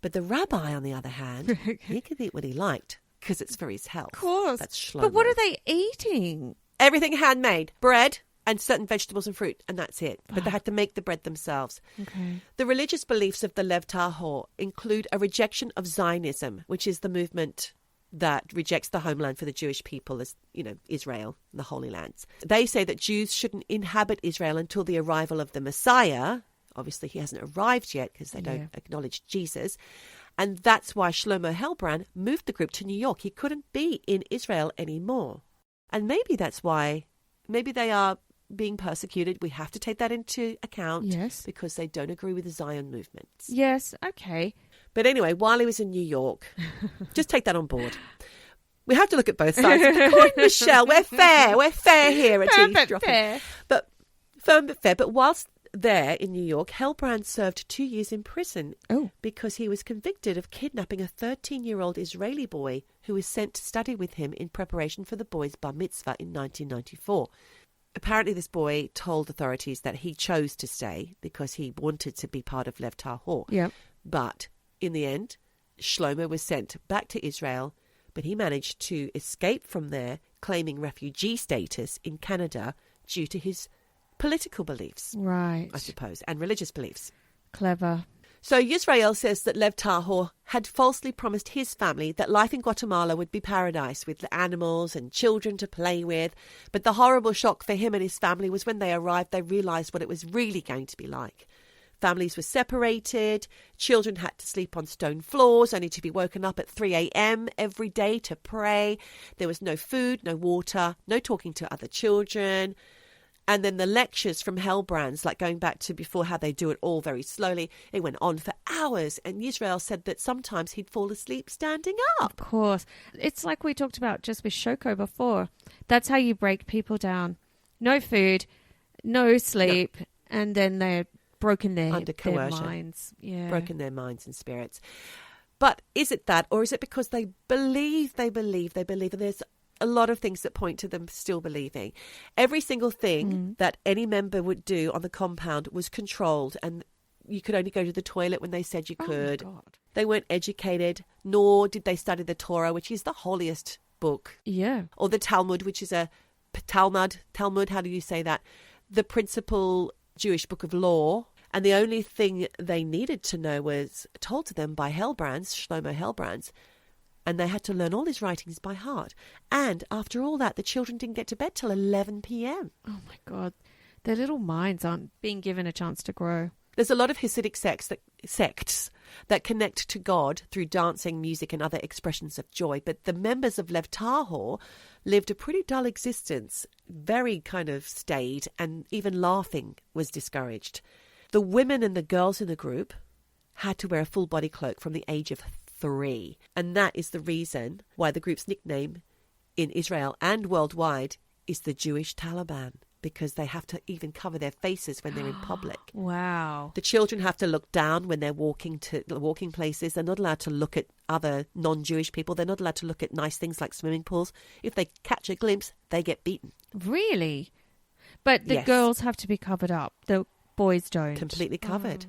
But the rabbi, on the other hand, he could eat what he liked because it's for his health. Of course. That's Shlomo. But what are they eating? Everything handmade. Bread and certain vegetables and fruit, and that's it. But they had to make the bread themselves. Okay. The religious beliefs of the Lev Tahor include a rejection of Zionism, which is the movement that rejects the homeland for the Jewish people as, Israel, the Holy Lands. They say that Jews shouldn't inhabit Israel until the arrival of the Messiah. Obviously, he hasn't arrived yet because they don't acknowledge Jesus. And that's why Shlomo Helbrand moved the group to New York. He couldn't be in Israel anymore. And maybe that's why, maybe they are being persecuted. We have to take that into account. Yes. Because they don't agree with the Zion movements. Yes, okay. But anyway, while he was in New York, just take that on board. We have to look at both sides of the coin, Michelle. We're fair. We're fair here at Eavesdroppin. Fair. But firm but fair. But whilst there in New York, Helbrand served 2 years in prison because he was convicted of kidnapping a 13-year-old Israeli boy who was sent to study with him in preparation for the boy's bar mitzvah in 1994. Apparently, this boy told authorities that he chose to stay because he wanted to be part of Lev Tahor. Yep. But in the end, Shlomo was sent back to Israel, but he managed to escape from there, claiming refugee status in Canada due to his political beliefs, Right. I suppose, and religious beliefs. Clever. So Yisrael says that Lev Tahor had falsely promised his family that life in Guatemala would be paradise with animals and children to play with. But the horrible shock for him and his family was when they arrived, they realised what it was really going to be like. Families were separated, children had to sleep on stone floors, only to be woken up at 3 a.m. every day to pray. There was no food, no water, no talking to other children. And then the lectures from Hellbrands, like going back to before how they do it all very slowly, it went on for hours. And Yisrael said that sometimes he'd fall asleep standing up. Of course. It's like we talked about just with Shoko before. That's how you break people down. No food, no sleep, and then they're broken their minds. Yeah. Broken their minds and spirits. But is it that, or is it because they believe, and there's a lot of things that point to them still believing. Every single thing that any member would do on the compound was controlled, and you could only go to the toilet when they said you could. Oh my God. They weren't educated, nor did they study the Torah, which is the holiest book. Yeah. Or the Talmud, which is a Talmud, how do you say that? The principal Jewish book of law. And the only thing they needed to know was told to them by Shlomo Hellbrands. And they had to learn all his writings by heart. And after all that, the children didn't get to bed till 11 p.m. Oh, my God. Their little minds aren't being given a chance to grow. There's a lot of Hasidic sects that connect to God through dancing, music, and other expressions of joy. But the members of Lev Tahor lived a pretty dull existence, very kind of staid, and even laughing was discouraged. The women and the girls in the group had to wear a full body cloak from the age of 3. And that is the reason why the group's nickname in Israel and worldwide is the Jewish Taliban, because they have to even cover their faces when they're in public. Wow. The children have to look down when they're walking places. They're not allowed to look at other non-Jewish people. They're not allowed to look at nice things like swimming pools. If they catch a glimpse, they get beaten. Really? But the Yes. girls have to be covered up. The boys don't. Completely covered.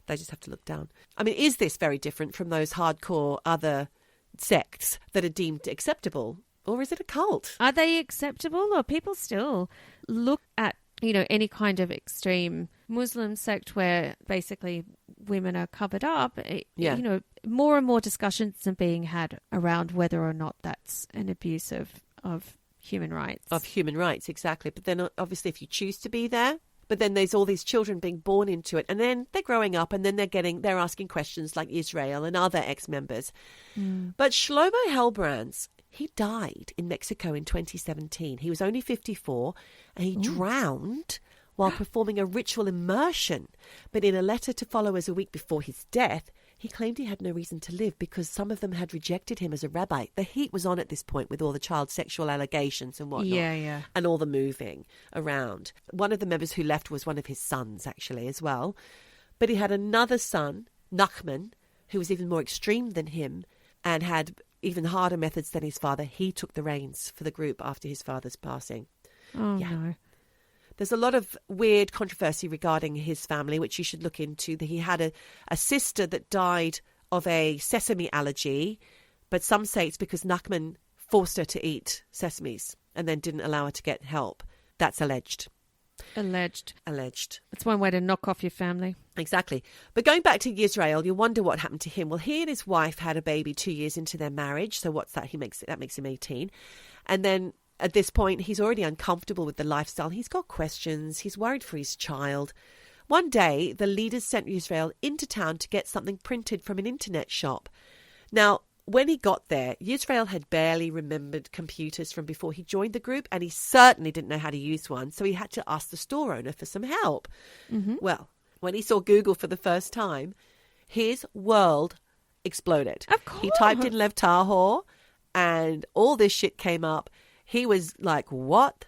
They just have to look down. I mean, is this very different from those hardcore other sects that are deemed acceptable? Or is it a cult? Are they acceptable, or people still look at, any kind of extreme Muslim sect where basically women are covered up? Yeah. More and more discussions are being had around whether or not that's an abuse of human rights. Of human rights, exactly. But then obviously if you choose to be there, but then there's all these children being born into it, and then they're growing up, and then they're asking questions like Israel and other ex-members. But Shlomo Hellbrands, he died in Mexico in 2017. He was only 54, and he drowned while performing a ritual immersion. But in a letter to followers a week before his death, he claimed he had no reason to live because some of them had rejected him as a rabbi. The heat was on at this point with all the child sexual allegations and whatnot. Yeah. And all the moving around. One of the members who left was one of his sons, actually, as well. But he had another son, Nachman, who was even more extreme than him and had even harder methods than his father. He took the reins for the group after his father's passing. Oh, no. There's a lot of weird controversy regarding his family, which you should look into. He had a sister that died of a sesame allergy, but some say it's because Nachman forced her to eat sesames and then didn't allow her to get help. That's alleged. Alleged. That's one way to knock off your family. Exactly. But going back to Yisrael, you wonder what happened to him. Well, he and his wife had a baby 2 years into their marriage. So what's that? That makes him 18. And then at this point, he's already uncomfortable with the lifestyle. He's got questions. He's worried for his child. One day, the leaders sent Yisrael into town to get something printed from an internet shop. Now, when he got there, Yisrael had barely remembered computers from before he joined the group, and he certainly didn't know how to use one, so he had to ask the store owner for some help. Well, when he saw Google for the first time, his world exploded. Of course. He typed in Lev Tahor, and all this shit came up. He was like, what?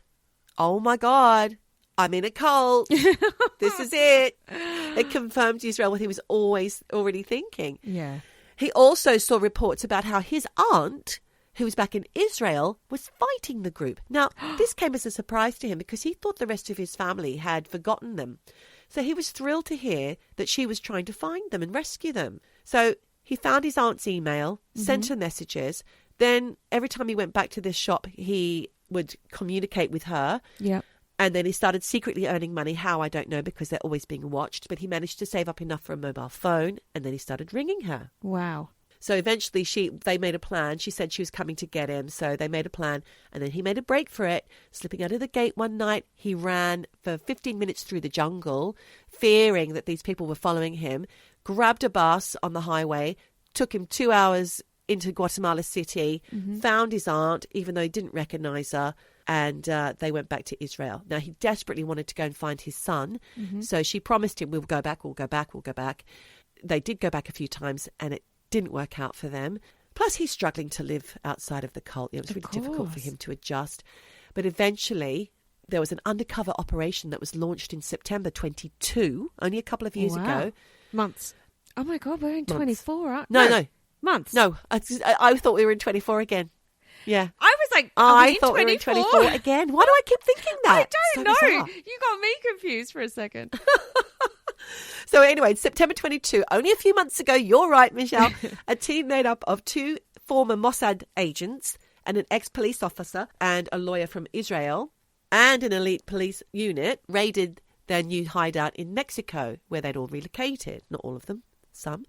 Oh my God, I'm in a cult. This is it. It confirmed Yisrael what he was already thinking. Yeah. He also saw reports about how his aunt, who was back in Israel, was fighting the group. Now, this came as a surprise to him because he thought the rest of his family had forgotten them. So he was thrilled to hear that she was trying to find them and rescue them. So he found his aunt's email, sent her messages. Then every time he went back to this shop, he would communicate with her. Yeah. And then he started secretly earning money. How, I don't know, because they're always being watched. But he managed to save up enough for a mobile phone, and then he started ringing her. Wow. So eventually they made a plan. She said she was coming to get him. So they made a plan, and then he made a break for it. Slipping out of the gate one night, he ran for 15 minutes through the jungle, fearing that these people were following him, grabbed a bus on the highway, took him 2 hours into Guatemala City, found his aunt, even though he didn't recognize her, and they went back to Israel. Now, he desperately wanted to go and find his son, so she promised him, we'll go back. They did go back a few times, and it didn't work out for them. Plus, he's struggling to live outside of the cult. It was really difficult for him to adjust. But eventually, there was an undercover operation that was launched in September 22, only a couple of years ago. Months. Oh, my God, we're in 24, aren't we? No. Months. No, I thought we were in 24 again. Yeah. I was like, I thought we were in 24 again. Why do I keep thinking that? I don't know. Bizarre. You got me confused for a second. So anyway, September 22, only a few months ago, you're right, Michelle, a team made up of 2 former Mossad agents and an ex-police officer and a lawyer from Israel and an elite police unit raided their new hideout in Mexico, where they'd all relocated. Not all of them, some.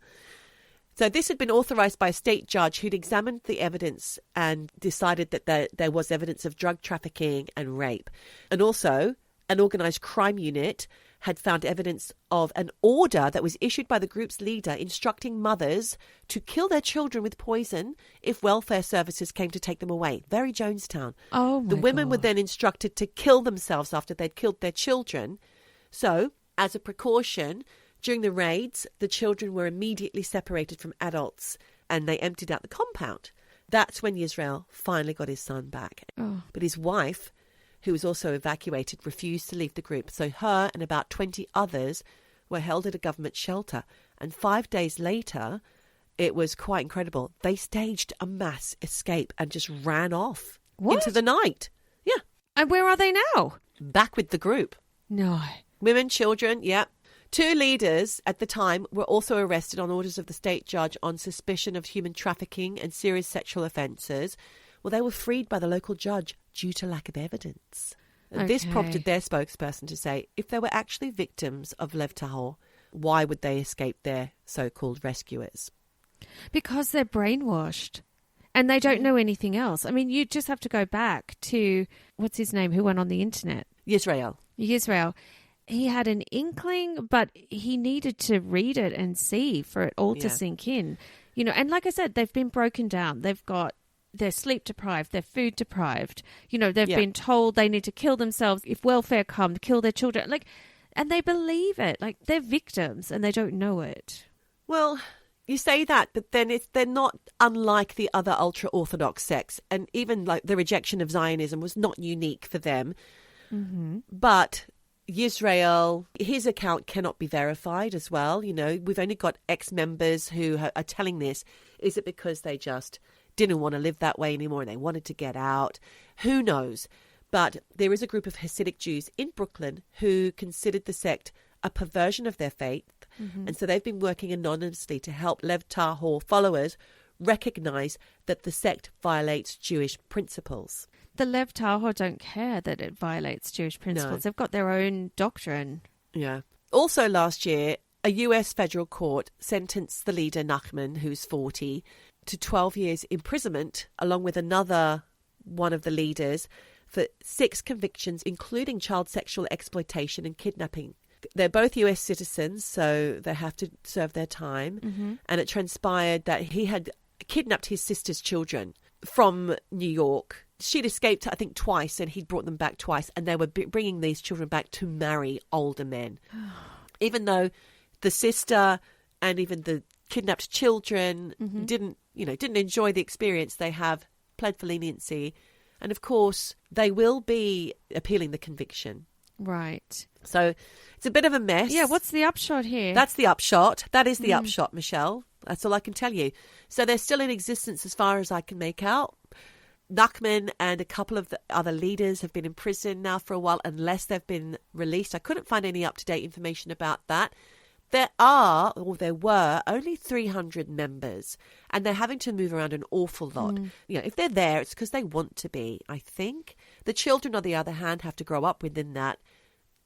So this had been authorised by a state judge who'd examined the evidence and decided that there was evidence of drug trafficking and rape. And also, an organised crime unit had found evidence of an order that was issued by the group's leader instructing mothers to kill their children with poison if welfare services came to take them away. Very Jonestown. Oh, my The women God. were then instructed to kill themselves after they'd killed their children. So, as a precaution, during the raids, the children were immediately separated from adults and they emptied out the compound. That's when Yisrael finally got his son back. Oh. But his wife, who was also evacuated, refused to leave the group. So her and about 20 others were held at a government shelter. And 5 days later, it was quite incredible. They staged a mass escape and just ran off into the night. Yeah. And where are they now? Back with the group. No. Women, children, yeah. 2 leaders at the time were also arrested on orders of the state judge on suspicion of human trafficking and serious sexual offences. Well, they were freed by the local judge due to lack of evidence. And This prompted their spokesperson to say, if they were actually victims of Lev Tahor, why would they escape their so-called rescuers? Because they're brainwashed and they don't know anything else. I mean, you just have to go back to, what's his name, who went on the internet? Yisrael. He had an inkling, but he needed to read it and see for it all to Yeah. sink in. You know, and like I said, they've been broken down. They're sleep deprived, they're food deprived. You know, they've been told they need to kill themselves if welfare come, kill their children. And they believe it. Like, they're victims and they don't know it. Well, you say that, but then they're not unlike the other ultra-Orthodox sects. And even like the rejection of Zionism was not unique for them. Mm-hmm. But Yisrael, his account cannot be verified as well. You know, we've only got ex-members who are telling this. Is it because they just didn't want to live that way anymore and they wanted to get out? Who knows? But there is a group of Hasidic Jews in Brooklyn who considered the sect a perversion of their faith. Mm-hmm. And so they've been working anonymously to help Lev Tahor followers recognize that the sect violates Jewish principles. The Lev Tahor don't care that it violates Jewish principles. No. They've got their own doctrine. Yeah. Also last year, a US federal court sentenced the leader, Nachman, who's 40, to 12 years imprisonment, along with another one of the leaders, for 6 convictions, including child sexual exploitation and kidnapping. They're both US citizens, so they have to serve their time. Mm-hmm. And it transpired that he had kidnapped his sister's children from New York. She'd escaped, I think, twice, and he'd brought them back twice. And they were bringing these children back to marry older men. Even though the sister and even the kidnapped children didn't enjoy the experience, they have pled for leniency. And of course, they will be appealing the conviction. Right. So it's a bit of a mess. Yeah, what's the upshot here? That's the upshot. That is the upshot, Michelle. That's all I can tell you. So they're still in existence as far as I can make out. Nachman and a couple of the other leaders have been in prison now for a while, unless they've been released. I couldn't find any up-to-date information about that. There are, or there were, only 300 members, and they're having to move around an awful lot. You know, if they're there, it's because they want to be, I think. The children, on the other hand, have to grow up within that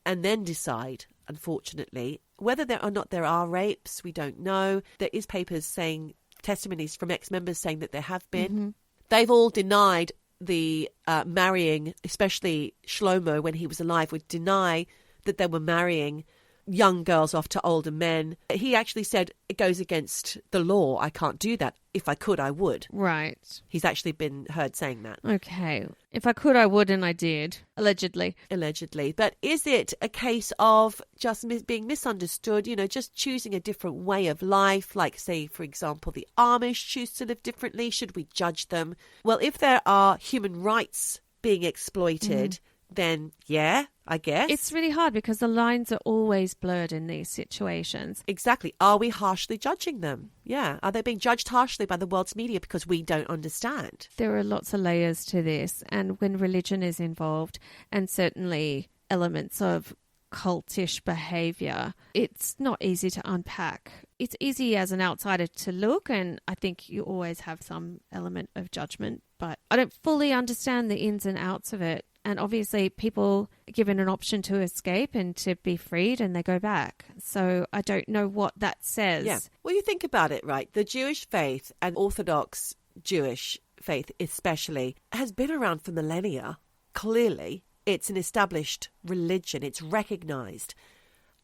and then decide, unfortunately, whether there or not there are rapes. We don't know. There is papers saying, testimonies from ex-members saying that there have been. They've all denied the marrying, especially Shlomo, when he was alive, would deny that they were marrying young girls off to older men. He actually said it goes against the law. I can't do that. If I could, I would. Right. He's actually been heard saying that. Okay. If I could, I would, and I did. Allegedly. Allegedly. But is it a case of just being misunderstood, you know, just choosing a different way of life? Like, say, for example, the Amish choose to live differently. Should we judge them? Well, if there are human rights being exploited, then yeah, I guess. It's really hard because the lines are always blurred in these situations. Exactly. Are we harshly judging them? Yeah. Are they being judged harshly by the world's media because we don't understand? There are lots of layers to this, and when religion is involved, and certainly elements of cultish behaviour, it's not easy to unpack. It's easy as an outsider to look, and I think you always have some element of judgment, but I don't fully understand the ins and outs of it. And obviously people are given an option to escape and to be freed, and they go back. So I don't know what that says. Yeah. Well, you think about it, right? The Jewish faith, and Orthodox Jewish faith especially, has been around for millennia. Clearly, it's an established religion. It's recognised.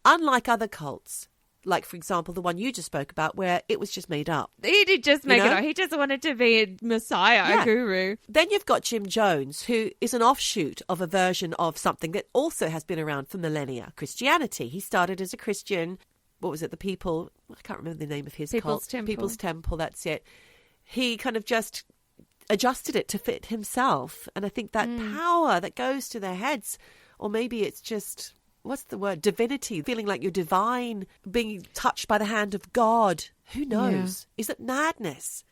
Unlike other cults, like, for example, the one you just spoke about, where it was just made up. He did just make it up. He just wanted to be a messiah, a guru. Then you've got Jim Jones, who is an offshoot of a version of something that also has been around for millennia, Christianity. He started as a Christian. What was it? The People... I can't remember the name of his cult. People's Temple, that's it. He kind of just adjusted it to fit himself. And I think that power that goes to their heads, or maybe it's just... what's the word? Divinity, feeling like you're divine, being touched by the hand of God. Who knows? Yeah. Is it madness?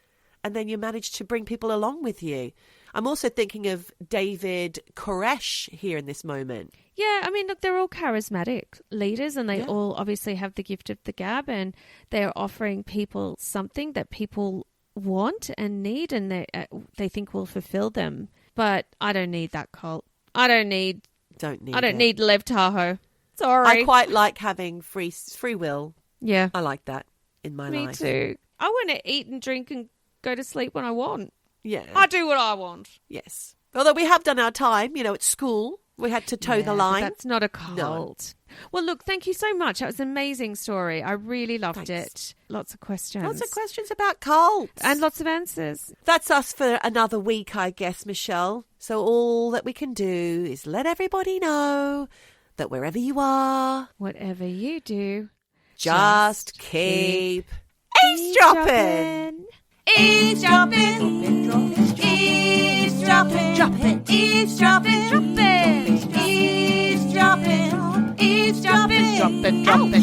And then you manage to bring people along with you. I'm also thinking of David Koresh here in this moment. Yeah, I mean, look, they're all charismatic leaders, and they all obviously have the gift of the gab, and they're offering people something that people want and need, and they think will fulfill them. But I don't need that cult. I don't need Lev Tahor. Sorry. I quite like having free will. Yeah. I like that in my life. Me too. I want to eat and drink and go to sleep when I want. Yeah. I do what I want. Yes. Although we have done our time, at school. We had to toe the line. That's not a cult. No. Well, look, thank you so much. That was an amazing story. I really loved it. Lots of questions. Lots of questions about cults. And lots of answers. That's us for another week, I guess, Michelle. So all that we can do is let everybody know that wherever you are, whatever you do, just keep eavesdropping. Eavesdropping. Eavesdropping. Dropping. Eavesdropping. Dropping. Eavesdropping. Eavesdropping. Dropping. Dropping.